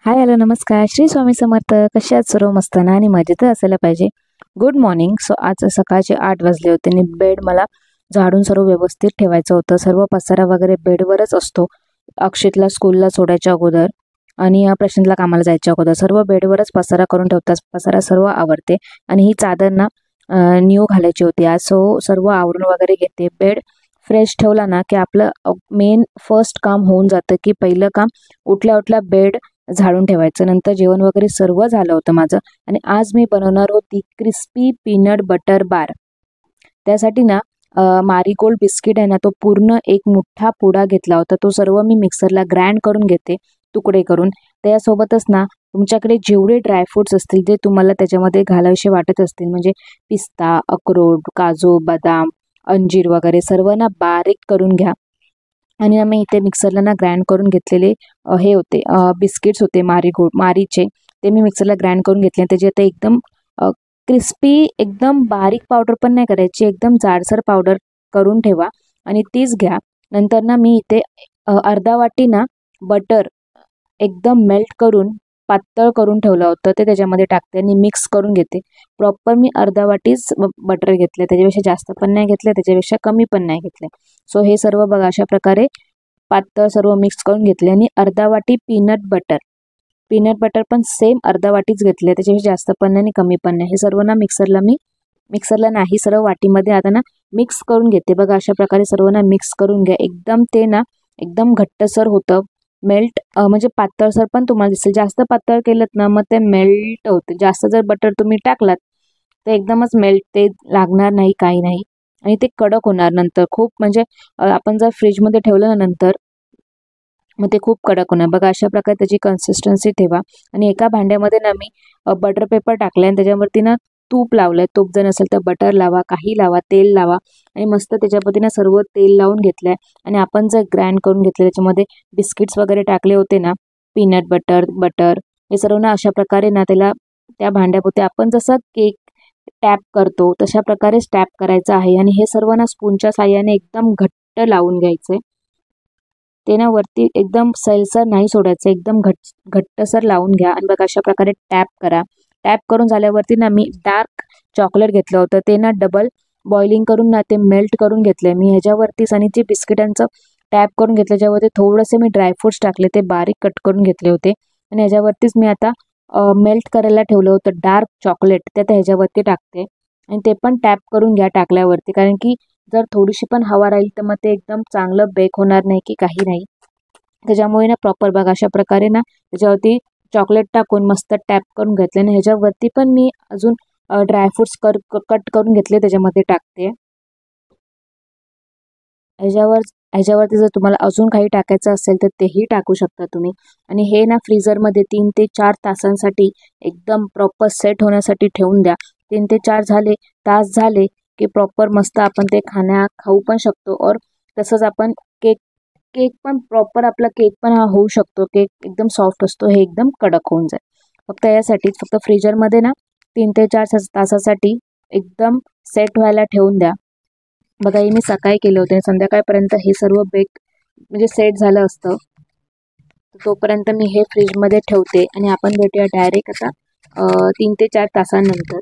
Hi hello नमस्कार श्री स्वामी समर्थ. कसे आहात सर्व? मस्त ना आणि मजेत असायला पाहिजे. Good morning. सो आज सकाळचे 8 वाजले होते आणि बेड मला झाडून सर्व व्यवस्थित ठेवायचं होतं. सर्व पसारा वगैरे बेडवरच असतो. अक्षितला स्कूलला सोडायच्या अगोदर आणि प्रशांतला कामाला जायच्या अगोदर सर्व बेडवरच पसारा करून ठेवतात. पसारा सर्व आवरते आणि ही चादर ना न्यू घालायची होती आज. सो सर्व आवरून वगैरे घेते. बेड फ्रेश ठेवला ना की आपलं मेन फर्स्ट काम होऊन जातं, की पहिलं काम उठल्या उठल्या बेड झाडून ठेवायचं. नंतर जेवण वगैरे सर्व झालं होतं माझं आणि आज मी बनवणार होती क्रिस्पी पीनट बटर बार. त्यासाठी ना मारीगोल्ड बिस्किट आहे ना, तो पूर्ण एक मोठा पुडा घेतला होता. तो सर्व मी मिक्सरला ग्राइंड करून घेते तुकडे करून. त्यासोबतच ना तुमच्याकडे जेवढे ड्रायफ्रुट्स असतील जे तुम्हाला त्याच्यामध्ये घालावेसे वाटत असतील, म्हणजे पिस्ता, अक्रोड, काजू, बदाम, अंजीर वगैरे सर्व ना बारीक करून घ्या. आणि आम्ही इथे मिक्सरला ना ग्राइंड करून घेतलेले हे होते बिस्किट्स होते मारीचे. ते मी मिक्सरला ग्राइंड करून घेतले. त्याची आता एकदम क्रिस्पी, एकदम बारीक पावडर पण नाही करायची, एकदम जाडसर पावडर करून ठेवा आणि तीच घ्या. नंतर ना मी इथे अर्धा वाटी ना बटर एकदम मेल्ट करून पातळ करून ठेवलं होतं, ते त्याच्यामध्ये टाकते आणि मिक्स करून घेते. प्रॉपर मी अर्धा वाटीच बटर घेतलं, त्याच्यापेक्षा जास्त पण नाही घेतलं, त्याच्यापेक्षा कमी पण नाही घेतलं. सो हे सर्व बघा अशा प्रकारे पातळ सर्व मिक्स करून घेतले. आणि अर्धा वाटी पीनट बटर पण सेम अर्धा वाटीच घेतले, त्याच्यापेक्षा जास्त पण नाही आणि कमी पण नाही. हे सर्व ना मिक्सरला नाही, सर्व वाटीमध्ये आता ना मिक्स करून घेते. बघा अशा प्रकारे सर्व ना मिक्स करून घ्या. एकदम ते ना एकदम घट्टसर होतं, मेल्ट म्हणजे पातळसर पण तुम्हाला दिसेल. जास्त पातळ केलं ना मग ते मेल्ट होते. जास्त जर बटर तुम्ही टाकलात तर एकदमच मेल्ट, ते लागणार नाही, काही नाही आणि ते कडक होणार नंतर खूप. म्हणजे आपण जर फ्रीजमध्ये ठेवलं ना नंतर मग ते खूप कडक होणार. बघा अशा प्रकारे त्याची कन्सिस्टन्सी ठेवा. आणि एका भांड्यामध्ये ना मी बटर पेपर टाकले आणि त्याच्यावरती ना तूप लावलंय. तूप जर नसेल तर बटर लावा, काही लावा, तेल लावा आणि मस्त त्याच्यावरती ना सर्व तेल लावून घेतलंय. आणि आपण जर ग्राइंड करून घेतले त्याच्यामध्ये बिस्किट्स वगैरे टाकले होते ना, पीनट बटर हे सर्व ना अशा प्रकारे ना त्याला त्या भांड्यापोते आपण जसं केक टॅप करतो तशा प्रकारे टॅप करायचं आहे. आणि हे सर्व ना स्पूनच्या साह्याने एकदम घट्ट लावून घ्यायचंय. ते ना वरती एकदम सैलसर नाही सोडायचं, एकदम घट्टसर लावून घ्या. आणि बघा अशा प्रकारे टॅप करा. टॅप करून झाल्यावरती ना मी डार्क चॉकलेट घेतलं होतं, ते ना डबल बॉइलिंग करून ना ते मेल्ट करून घेतलंय मी ह्याच्यावरतीच. आणि जे बिस्किटांचं टॅप करून घेतलं त्याच्यावरती थोडेसे मी ड्रायफ्रुट्स टाकले, ते बारीक कट करून घेतले होते. आणि ह्याच्यावरतीच मी आता मेल्ट करायला ठेवलं होतं डार्क चॉकलेट, ते आता ह्याच्यावरती टाकते. आणि ते पण टॅप करून घ्या टाकल्यावरती, कारण की जर थोडीशी पण हवा राहील तर मग ते एकदम चांगलं बेक होणार नाही की काही नाही. त्याच्यामुळे ना प्रॉपर बघा अशा प्रकारे ना त्याच्यावरती चॉकलेट टाकून मस्त टॅप करून घेतले. आणि ह्याच्यावरती पण मी अजून ड्रायफ्रुट्स कट करून घेतले, त्याच्यामध्ये टाकते. ह्याच्यावरती जर तुम्हाला अजून काही टाकायचं असेल तर तेही टाकू शकता तुम्ही. आणि हे ना फ्रीझरमध्ये 3 ते 4 तासांसाठी एकदम प्रॉपर सेट होण्यासाठी ठेवून द्या. 3 ते 4 तास झाले की प्रॉपर मस्त आपण ते खाऊ पण शकतो. और तसंच आपण केक केक पण प्रॉपर आपला केक पण हा होऊ शकतो. केक एकदम सॉफ्ट असतो, हे एकदम कडक होऊन जाईल. फक्त यासाठीच फक्त फ्रीजरमध्ये ना 3 ते 4 तासासाठी एकदम सेट व्हायला ठेवून द्या. बघा हे मी सकाळी केले होते, संध्याकाळपर्यंत हे सर्व बेक म्हणजे सेट झालं असतं. तोपर्यंत मी हे फ्रीजमध्ये ठेवते आणि आपण भेटूया डायरेक्ट आता 3 ते 4 तासांनंतर.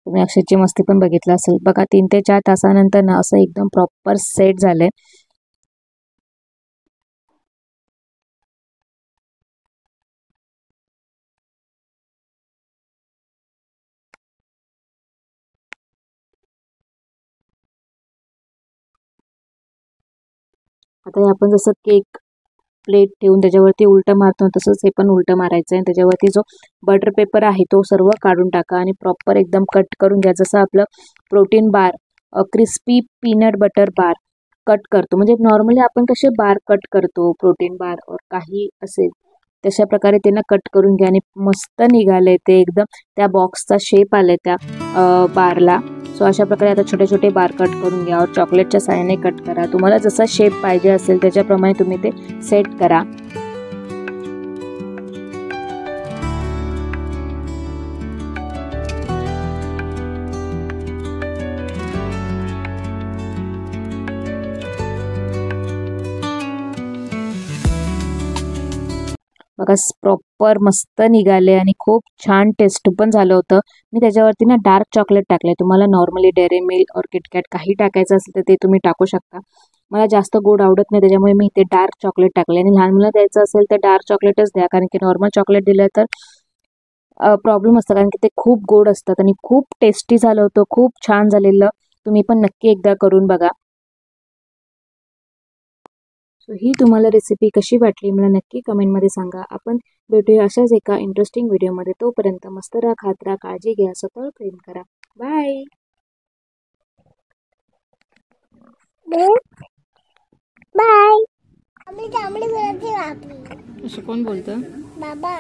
तुम्ही अक्षयची मस्ती पण बघितलं असेल. बघा 3 ते 4 तासानंतर ना असं एकदम प्रॉपर सेट झालंय. आता हे आपण जसं केक प्लेट ठेवून त्याच्यावरती उलटं मारतो तसंच हे पण उलटं मारायचं आहे. त्याच्यावरती जो बटर पेपर आहे तो सर्व काढून टाका आणि प्रॉपर एकदम कट करून घ्या. जसं आपलं protein bar, crispy peanut butter bar cut करतो, म्हणजे नॉर्मली आपण कसे बार कट करतो प्रोटीन बार और काही असेल तशा प्रकारे ते ना कट करून घ्या. आणि मस्त निघाले ते, एकदम त्या बॉक्सचा शेप आले त्या बारला. सो अशा प्रकारे आता छोटे छोटे बार कट करून घ्या और चॉकलेटच्या साहाय्याने कट करा. तुम्हाला जसा शेप पाहिजे असेल त्याच्याप्रमाणे तुम्ही ते सेट करा. बघा प्रॉपर मस्त निघाले आणि खूप छान टेस्ट पण झालं होतं. मी त्याच्यावरती ना डार्क चॉकलेट टाकले. तुम्हाला नॉर्मली डेअरी मिल्क और किटकॅट काही टाकायचं असेल तर ते तुम्ही टाकू शकता. मला जास्त गोड आवडत नाही त्याच्यामुळे मी इथे डार्क चॉकलेट टाकले. आणि लहान मुलांना द्यायचं असेल तर डार्क चॉकलेटच द्या, कारण की नॉर्मल चॉकलेट दिलं तर प्रॉब्लेम असतं, कारण की ते खूप गोड असतात. आणि खूप टेस्टी झालं होतं, खूप छान झालेलं. तुम्ही पण नक्की एकदा करून बघा. सो ही तुम्हाला रेसिपी कशी वाटली मला नक्की कमेंटमध्ये सांगा. आपण भेटूया अशाच एका इंटरेस्टिंग व्हिडिओमध्ये. तोपर्यंत मस्त राहा, खात राहा, काळजी घ्या, स्वतःवर प्रेम करा. बाय. बाय. आम्ही तांबडी बोलायची आपली. असं कोण बोलतं? बाबा.